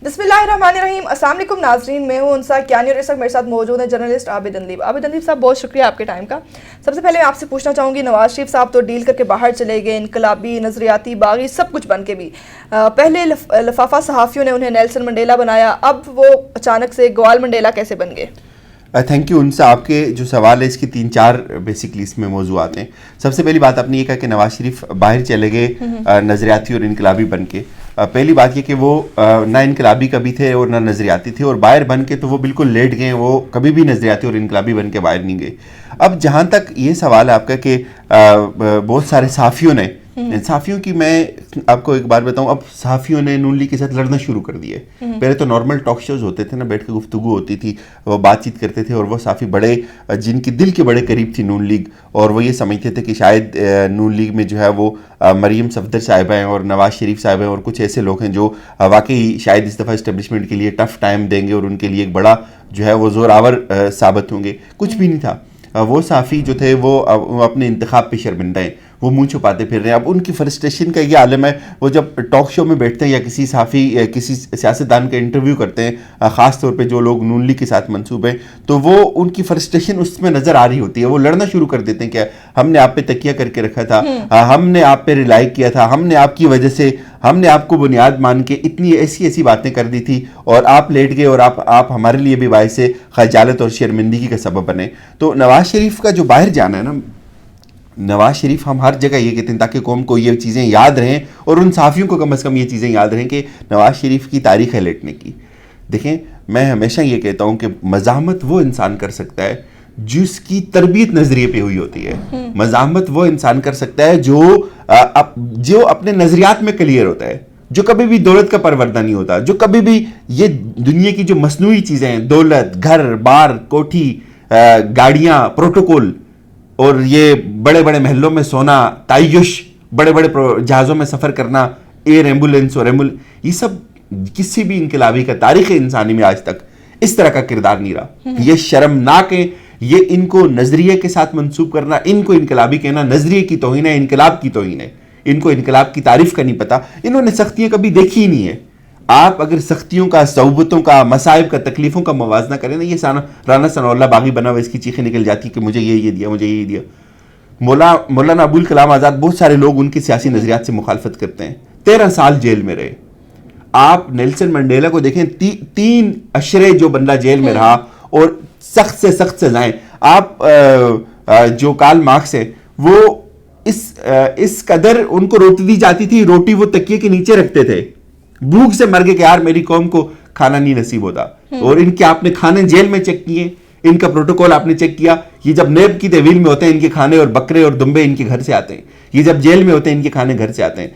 بسم اللہ الرحمن الرحیم. السلام علیکم ناظرین, میں ہوں انسا کیانی اور اس وقت میرے ساتھ موجود ہیں جرنلسٹ عابد اندیب. عابد اندیب صاحب, بہت شکریہ آپ کے ٹائم کا. سب سے پہلے میں آپ سے پوچھنا چاہوں گی, نواز شریف صاحب تو ڈیل کر کے باہر چلے گئے, انقلابی, نظریاتی, باغی, سب کچھ بن کے بھی. پہلے لفافہ صحافیوں نے انہیں نیلسن منڈیلا بنایا, اب وہ اچانک سے گوال منڈیلا کیسے بن گئے؟ تھینک یو انسا. آپ کے جو سوال ہے اس کی 3-4 بیسکلی اس میں موضوعات ہیں. سب سے پہلی بات آپ نے یہ کہا کہ نواز شریف باہر چلے گئے نظریاتی اور انقلابی بن کے. پہلی بات یہ کہ وہ نہ انقلابی کبھی تھے اور نہ نظریاتی تھے, اور باہر بن کے تو وہ بالکل لیٹ گئے, وہ کبھی بھی نظریاتی اور انقلابی بن کے باہر نہیں گئے. اب جہاں تک یہ سوال ہے آپ کا کہ بہت سارے صحافیوں نے, صحافیوں کی میں آپ کو ایک بات بتاؤں, اب صحافیوں نے نون لیگ کے ساتھ لڑنا شروع کر دیے. پہلے تو نارمل ٹاک شوز ہوتے تھے نا, بیٹھ کے گفتگو ہوتی تھی, وہ بات چیت کرتے تھے, اور وہ صحافی بڑے جن کی دل کے بڑے قریب تھی نون لیگ, اور وہ یہ سمجھتے تھے کہ شاید نون لیگ میں جو ہے وہ مریم صفدر صاحبہ ہیں اور نواز شریف صاحب ہیں اور کچھ ایسے لوگ ہیں جو واقعی شاید اس دفعہ اسٹیبلشمنٹ کے لیے ٹف ٹائم دیں گے اور ان کے لیے ایک بڑا جو ہے وہ زور آور ثابت ہوں گے. کچھ بھی نہیں تھا. وہ صحافی جو تھے وہ اپنے انتخاب پہ شرمندہ ہیں, وہ منہ چھپاتے پھر رہے ہیں. اب ان کی فرسٹریشن کا یہ عالم ہے, وہ جب ٹاک شو میں بیٹھتے ہیں یا کسی صحافی کسی سیاستدان کا انٹرویو کرتے ہیں, خاص طور پہ جو لوگ نون لیگ کے ساتھ منسوب ہیں, تو وہ ان کی فرسٹریشن اس میں نظر آ رہی ہوتی ہے. وہ لڑنا شروع کر دیتے ہیں کہ ہم نے آپ پہ تکیہ کر کے رکھا تھا, ہم نے آپ پہ ریلائی کیا تھا, ہم نے آپ کی وجہ سے, ہم نے آپ کو بنیاد مان کے اتنی ایسی باتیں کر دی تھی, اور آپ لیٹ گئے, اور آپ ہمارے لیے بھی باعث خجالت اور شرمندگی کا سبب بنے. تو نواز شریف کا جو باہر جانا ہے نا, نواز شریف ہم ہر جگہ یہ کہتے ہیں تاکہ قوم کو یہ چیزیں یاد رہیں, اور ان صحافیوں کو کم از کم یہ چیزیں یاد رہیں کہ نواز شریف کی تاریخ ہے لیٹنے کی. دیکھیں, میں ہمیشہ یہ کہتا ہوں کہ مزاحمت وہ انسان کر سکتا ہے جس کی تربیت نظریے پہ ہوئی ہوتی ہے. مزاحمت وہ انسان کر سکتا ہے جو اپنے نظریات میں کلیئر ہوتا ہے, جو کبھی بھی دولت کا پروردہ نہیں ہوتا, جو کبھی بھی یہ دنیا کی جو مصنوعی چیزیں ہیں, دولت, گھر بار, کوٹھی, گاڑیاں, پروٹوکول, اور یہ بڑے بڑے محلوں میں سونا, تعیش, بڑے بڑے جہازوں میں سفر کرنا, ایئر ایمبولینس اور یہ سب کسی بھی انقلابی کا تاریخ انسانی میں آج تک اس طرح کا کردار نہیں رہا. یہ شرمناک ہے. یہ ان کو نظریے کے ساتھ منسوب کرنا, ان کو انقلابی کہنا نظریے کی توہین ہے, انقلاب کی توہین ہے. ان کو انقلاب کی تعریف کا نہیں پتا, انہوں نے سختیاں کبھی دیکھی ہی نہیں ہے. آپ اگر سختیوں کا, صعوبتوں کا, مصائب کا, تکلیفوں کا موازنہ کریں نا, یہ رانا ثناء اللہ باغی بنا ہوا اس کی چیخیں نکل جاتی کہ مجھے یہ دیا, مجھے یہ دیا. مولانا ابوالکلام آزاد, بہت سارے لوگ ان کے سیاسی نظریات سے مخالفت کرتے ہیں, 13 سال جیل میں رہے. آپ نیلسن منڈیلا کو دیکھیں, 3 اشرے جو بندہ جیل میں رہا, اور سخت سے سخت سزائیں. آپ جو کارل مارکس ہے, وہ اس قدر ان کو روٹی دی جاتی تھی, روٹی وہ تکیے کے نیچے رکھتے تھے, بھوک سے مر گئے کہ یار میری قوم کو کھانا نہیں نصیب ہوتا. اور ان کے آپ نے کھانے جیل میں چیک کیے, ان کا پروٹوکول آپ نے چیک کیا. یہ جب نیب کی تحویل میں ہوتے ہیں ان کے کھانے, اور بکرے اور دمبے ان کے گھر سے آتے ہیں. یہ جب جیل میں ہوتے ہیں ان کے کھانے گھر سے آتے ہیں.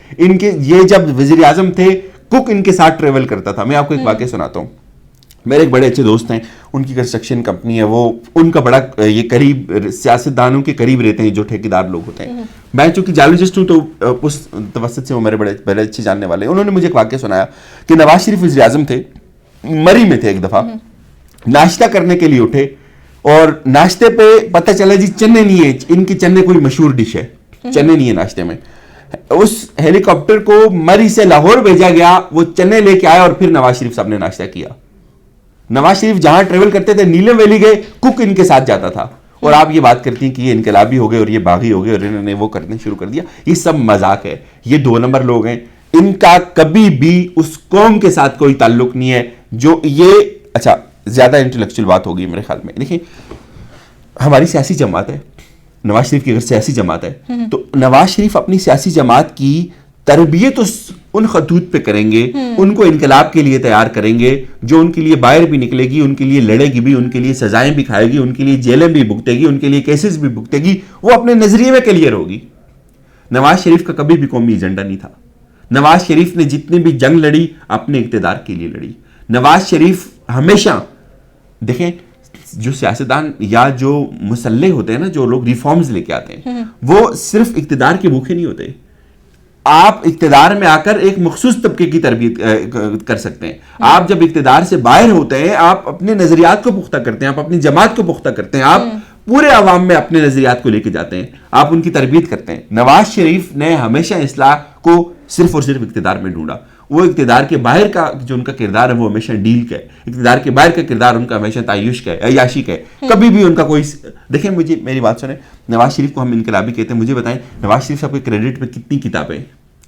یہ جب وزیر اعظم تھے, کک ان کے ساتھ ٹریول کرتا تھا. میں آپ کو ایک واقعہ سناتا ہوں. میرے ایک بڑے اچھے دوست ہیں, ان کی کنسٹرکشن کمپنی ہے, وہ ان کا بڑا یہ قریب سیاستدانوں کے قریب رہتے ہیں جو ٹھیکیدار لوگ ہوتے ہیں. میں چونکہ جیولوجسٹ ہوں تو اس توسط سے وہ میرے بڑے اچھے جاننے والے ہیں. انہوں نے مجھے ایک واقعہ سنایا کہ نواز شریف وزیر اعظم تھے, مری میں تھے, ایک دفعہ ناشتہ کرنے کے لیے اٹھے, اور ناشتے پہ پتہ چلا جی چنے نہیں ہے, ان کی چنے کوئی مشہور ڈش ہے, چنے نہیں ہے ناشتے میں. اس ہیلی کاپٹر کو مری سے لاہور بھیجا گیا, وہ چنے لے کے آیا, اور پھر نواز شریف صاحب نے ناشتہ کیا. نواز شریف جہاں ٹریول کرتے تھے, نیلم ویلی گئے, کک ان کے ساتھ جاتا تھا. اور آپ یہ بات کرتی ہیں کہ یہ انقلابی ہو گئے اور یہ باغی ہو گئے اور انہوں نے وہ کرنے شروع کر دیا. یہ سب مذاق ہے. یہ 2 نمبر لوگ ہیں. ان کا کبھی بھی اس قوم کے ساتھ کوئی تعلق نہیں ہے جو یہ. اچھا, زیادہ انٹلیکچوئل بات ہوگی میرے خیال میں. دیکھیں, ہماری سیاسی جماعت ہے, نواز شریف کی اگر سیاسی جماعت ہے, تو نواز شریف اپنی سیاسی جماعت کی تربیت ان خطوط پہ کریں گے, ان کو انقلاب کے لیے تیار کریں گے, جو ان کے لیے باہر بھی نکلے گی, ان کے لیے لڑے گی بھی, ان کے لیے سزائیں بھی کھائے گی, ان کے لیے جیلیں بھی بھگتے گی, ان کے لیے کیسز بھی بھگتے گی. وہ اپنے نظریے میں کلیئر ہوگی. نواز شریف کا کبھی بھی قومی ایجنڈا نہیں تھا. نواز شریف نے جتنی بھی جنگ لڑی اپنے اقتدار کے لیے لڑی. نواز شریف ہمیشہ, دیکھیں, جو سیاستدان یا جو مسلح ہوتے ہیں نا, جو لوگ ریفارمز لے کے آتے ہیں, وہ صرف اقتدار کے بھوکے نہیں ہوتے. آپ اقتدار میں آ کر ایک مخصوص طبقے کی تربیت کر سکتے ہیں. آپ جب اقتدار سے باہر ہوتے ہیں, آپ اپنے نظریات کو پختہ کرتے ہیں, آپ اپنی جماعت کو پختہ کرتے ہیں, آپ پورے عوام میں اپنے نظریات کو لے کے جاتے ہیں, آپ ان کی تربیت کرتے ہیں. نواز شریف نے ہمیشہ اصلاح کو صرف اور صرف اقتدار میں ڈھونڈا. وہ اقتدار کے باہر کا جو ان کا کردار ہے وہ ہمیشہ ڈیل کا ہے. اقتدار کے باہر کا کردار ان کا ہمیشہ تعیش کا ہے, عیاشی کا ہے. کبھی بھی ان کا کوئی دیکھیں, مجھے میری بات سنیں, نواز شریف کو ہم انقلابی کہتے ہیں, مجھے بتائیں نواز شریف صاحب کے کریڈٹ میں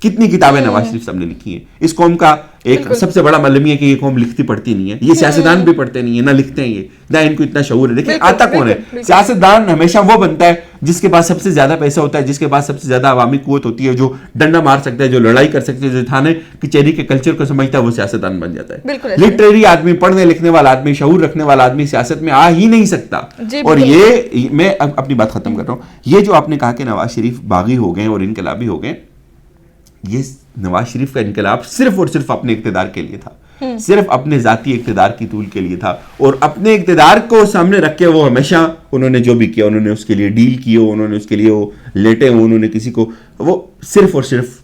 کتنی کتابیں نواز شریف صاحب نے لکھی ہیں. اس قوم کا ایک سب سے بڑا ملم ہے کہ یہ قوم لکھتی پڑھتی نہیں ہے. یہ سیاستدان بھی پڑھتے نہیں ہے, نہ لکھتے ہیں یہ, نہ ان کو اتنا شعور ہے. دیکھیں آتا کون ہے, سیاستدان ہمیشہ وہ بنتا ہے جس کے پاس سب سے زیادہ پیسہ ہوتا ہے, جس کے پاس سب سے زیادہ عوامی قوت ہوتی ہے, جو ڈنڈا مار سکتا ہے, جو لڑائی کر سکتا ہے, جو تھانے کچہری کے کلچر کو سمجھتا ہے, وہ سیاستدان بن جاتا ہے. لٹریری آدمی, پڑھنے لکھنے والا آدمی, شعور رکھنے والا آدمی سیاست میں آ ہی نہیں سکتا. اور یہ میں اپنی بات ختم کر رہا ہوں. یہ جو آپ نے کہا کہ نواز شریف باغی ہو گئے اور انقلابی ہو گئے, یہ نواز شریف کا انقلاب صرف اور صرف اپنے اقتدار کے لیے تھا, صرف اپنے ذاتی اقتدار کی طول کے لیے تھا. اور اپنے اقتدار کو سامنے رکھ کے وہ ہمیشہ انہوں نے جو بھی کیا, انہوں نے اس کے لیے ڈیل کی ہو, انہوں نے اس کے لیے وہ لیٹے ہو, انہوں نے کسی کو, وہ صرف اور صرف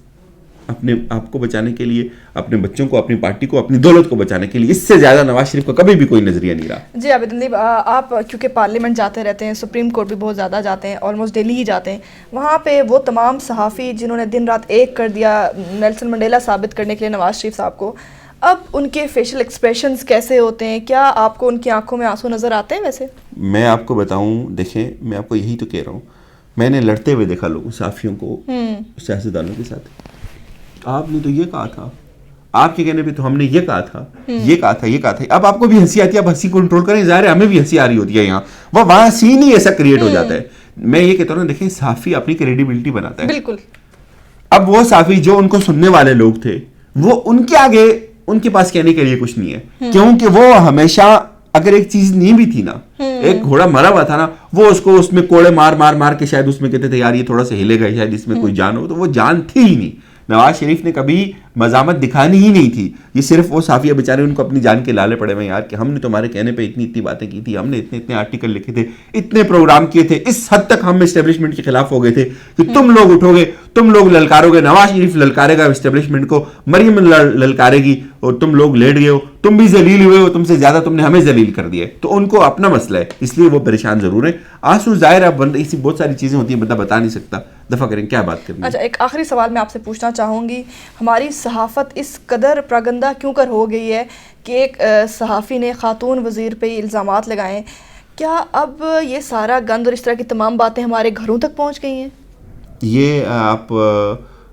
اپنے آپ کو بچانے کے لیے, اپنے بچوں کو, اپنی پارٹی کو, اپنی دولت کو بچانے کے لیے. اس سے زیادہ نواز شریف کا کبھی بھی کوئی نظریہ نہیں رہا. جی عابد الدیب, آپ کیونکہ پارلیمنٹ جاتے رہتے ہیں, سپریم کورٹ بھی بہت زیادہ جاتے ہیں, آلموسٹ ڈیلی ہی جاتے ہیں, وہاں پہ وہ تمام صحافی جنہوں نے دن رات ایک کر دیا نیلسن منڈیلا ثابت کرنے کے لیے نواز شریف صاحب کو, اب ان کے فیشل ایکسپریشنز کیسے ہوتے ہیں؟ کیا آپ کو ان کی آنکھوں میں آنسو نظر آتے ہیں؟ ویسے میں آپ کو بتاؤں, دیکھیں میں آپ کو یہی تو کہہ رہا ہوں, میں نے لڑتے ہوئے دیکھا لوگوں, صحافیوں کو, سیاستدانوں کے ساتھ. آپ نے تو یہ کہا تھا, آپ کے کہنے پہ تو ہم نے یہ کہا تھا, یہ کہا تھا, یہ کہا تھا. اب آپ کو بھی ہنسی آتی ہے, آپ ہنسی کنٹرول کریں, ظاہر ہے ہمیں بھی ہنسی آ رہی ہوتی ہے یہاں, وہ وہاں سین ہی ایسا کریٹ ہو جاتا ہے. میں یہ کہتا ہوں نا, دیکھیں صحافی اپنی کریڈیبلٹی بناتا ہے. بالکل. اب وہ صحافی جو ان کو سننے والے لوگ تھے, وہ ان کے آگے ان کے پاس کہنے کے لیے کچھ نہیں ہے, کیونکہ وہ ہمیشہ, اگر ایک چیز نہیں بھی تھی نا, ایک گھوڑا مرا ہوا تھا نا, وہ اس کو اس میں کوڑے مار مار مار کے شاید اس میں کہتے تھے یار یہ تھوڑا سا ہلے گا, شاید اس میں کوئی جان ہو, تو وہ جان تھی ہی نہیں. نواز شریف نے کبھی مزاحمت دکھانی ہی نہیں تھی. یہ صرف وہ صحافیہ بیچارے, ان کو اپنی جان کے لالے پڑے ہوئے یار کہ ہم نے تمہارے کہنے پہ اتنی باتیں کی تھی, ہم نے اتنے آرٹیکل لکھے تھے, اتنے پروگرام کیے تھے, اس حد تک ہم اسٹیبلشمنٹ کے خلاف ہو گئے تھے کہ تم لوگ اٹھو گے, تم لوگ للکارو گے, نواز شریف للکارے گا اسٹیبلشمنٹ کو, مریم للکارے گی, اور تم لوگ لیٹ گئے ہو, تم بھی ذلیل ہوئے ہو, تم سے زیادہ تم نے ہمیں ذلیل کر دیا. تو ان کو اپنا مسئلہ ہے, اس لیے وہ پریشان ضرور ہیں. آنسو ظاہر ہے, بندہ ایسی بہت ساری چیزیں ہوتی ہیں بندہ بتا نہیں سکتا, دفعہ کریں کیا بات کرنی. اچھا, ایک آخری سوال میں آپ سے پوچھنا چاہوں گی, ہماری صحافت اس قدر پراگندہ کیوں کر ہو گئی ہے کہ ایک صحافی نے خاتون وزیر پہ الزامات لگائے, کیا اب یہ سارا گند اور اس طرح کی تمام باتیں ہمارے گھروں تک پہنچ گئی ہیں؟ یہ آپ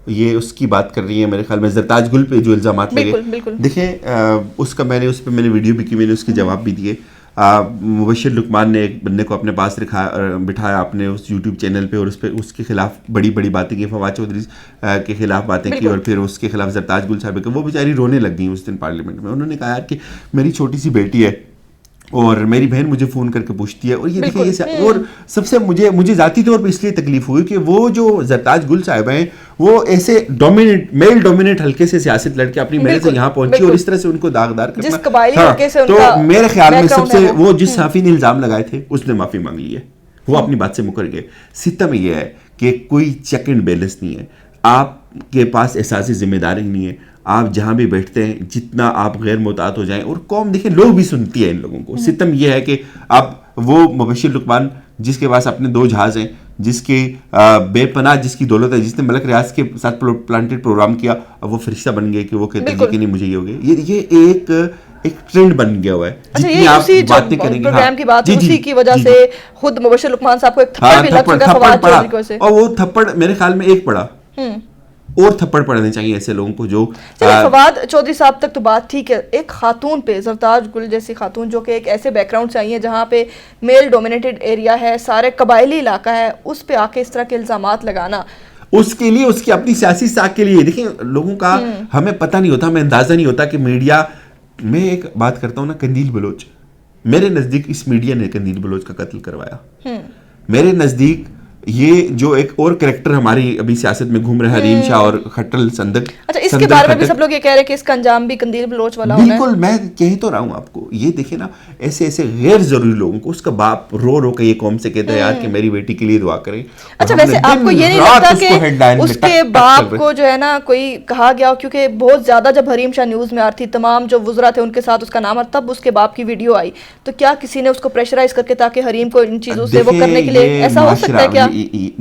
یہ اس کی بات کر رہی ہیں میرے خیال میں زرتاج گل پہ جو الزامات لگے. بالکل. دیکھیں اس کا میں نے ویڈیو بھی کی, میں نے اس کے جواب بھی دیے. مبشر لقمان نے ایک بندے کو اپنے پاس بٹھایا اپنے اس یوٹیوب چینل پہ, اور اس کے خلاف بڑی باتیں کی, فواد چودھری کے خلاف باتیں کی, اور پھر اس کے خلاف زرتاج گل صاحب, وہ بیچاری رونے لگ گئی اس دن پارلیمنٹ میں. انہوں نے کہا یار کہ میری چھوٹی سی بیٹی ہے اور میری بہن مجھے فون کر کے پوچھتی ہے, اور یہ دیکھیں یہ, اور سب سے مجھے ذاتی طور پہ اس لیے تکلیف ہوئی کہ وہ جو زرتاج گل صاحب ہیں وہ ایسے میل ڈومینیٹ حلقے سے سیاست لڑ کے اپنی محنت سے یہاں پہنچی, اور اس طرح سے ان کو داغدار کرنا. تو میرے خیال میں سب سے وہ جس صحافی نے الزام لگائے تھے اس نے معافی مانگ لی ہے, وہ اپنی بات سے مکر گئے. ستم یہ ہے کہ کوئی چیک اینڈ بیلنس نہیں ہے, آپ کے پاس احساس ذمہ داری نہیں ہے, آپ جہاں بھی بیٹھتے ہیں جتنا آپ غیر محتاط ہو جائیں, اور قوم دیکھیں لوگ بھی سنتی ہے ان لوگوں کو. ستم یہ ہے کہ آپ وہ مبشر لقمان جس کے پاس اپنے 2 جہاز ہیں, جس کی بے پناہ جس کی دولت ہے, جس نے ملک ریاض کے ساتھ پلانٹڈ پروگرام کیا, اب وہ فرشتہ بن گئے کہ وہ کہتے ہیں کہ نہیں مجھے یہ ہو گیا. یہ ایک ٹرینڈ بن گیا ہوا ہے. جتنی آپ باتیں کریں گے پروگرام کی بات, اسی کی وجہ سے خود مبشر لقمان صاحب کو ایک تھپڑ بھی لگ چکا فواد چودھری کو سے, اور وہ تھپڑ میرے خیال میں ایک پڑا, اور تھپڑ پڑنے چاہیے ایسے لوگوں کو جو. فواد چودھری صاحب تک تو بات ٹھیک ہے, ایک خاتون پہ, زرتاج گل جیسی خاتون جو کہ ایک ایسے بیک گراؤنڈ سے آئی ہے جہاں پہ میل ڈومینیٹڈ ایریا ہے, سارے قبائلی علاقہ ہے, اس پہ آ کے اس طرح کے الزامات لگانا, اس کے لیے, اس کی اپنی سیاسی ساکھ کے لیے. دیکھیں لوگوں کا ہمیں پتہ نہیں ہوتا, ہمیں اندازہ نہیں ہوتا کہ میڈیا, میں ایک بات کرتا ہوں نا, قندیل بلوچ, میرے نزدیک اس میڈیا نے قندیل بلوچ کا قتل کروایا. میرے نزدیک یہ جو ایک اور کریکٹر ہماری ابھی سیاست میں گھوم رہا ہے, حریم شاہ اور کھٹل سندر, اچھا اس کے بارے میں بھی سب لوگ یہ کہہ رہے ہیں کہ اس کا انجام بھی قندیل بلوچ والا ہونا ہے. بالکل, میں کہہ تو رہا ہوں آپ کو, یہ دیکھیں نا ایسے غیر ضروری لوگوں کو, اس کا باپ رو کے یہ قوم سے کہتا ہے یار کہ میری بیٹی کے لیے دعا کریں. اچھا ویسے آپ کو یہ نہیں لگتا کہ اس کے باپ کو جو ہے نا کوئی کہا گیا ہو, کیونکہ بہت زیادہ جب حریم شاہ نیوز میں آ رہی تھی, تمام جو وزراء تھے ان کے ساتھ اس کا نام, اور تب اس کے باپ کی ویڈیو آئی, تو کیا کسی نے اس کو پریشرائز کر کے تاکہ حریم کو ان چیزوں سے وہ کرنے کے لیے, ایسا ہو سکتا ہے کیا؟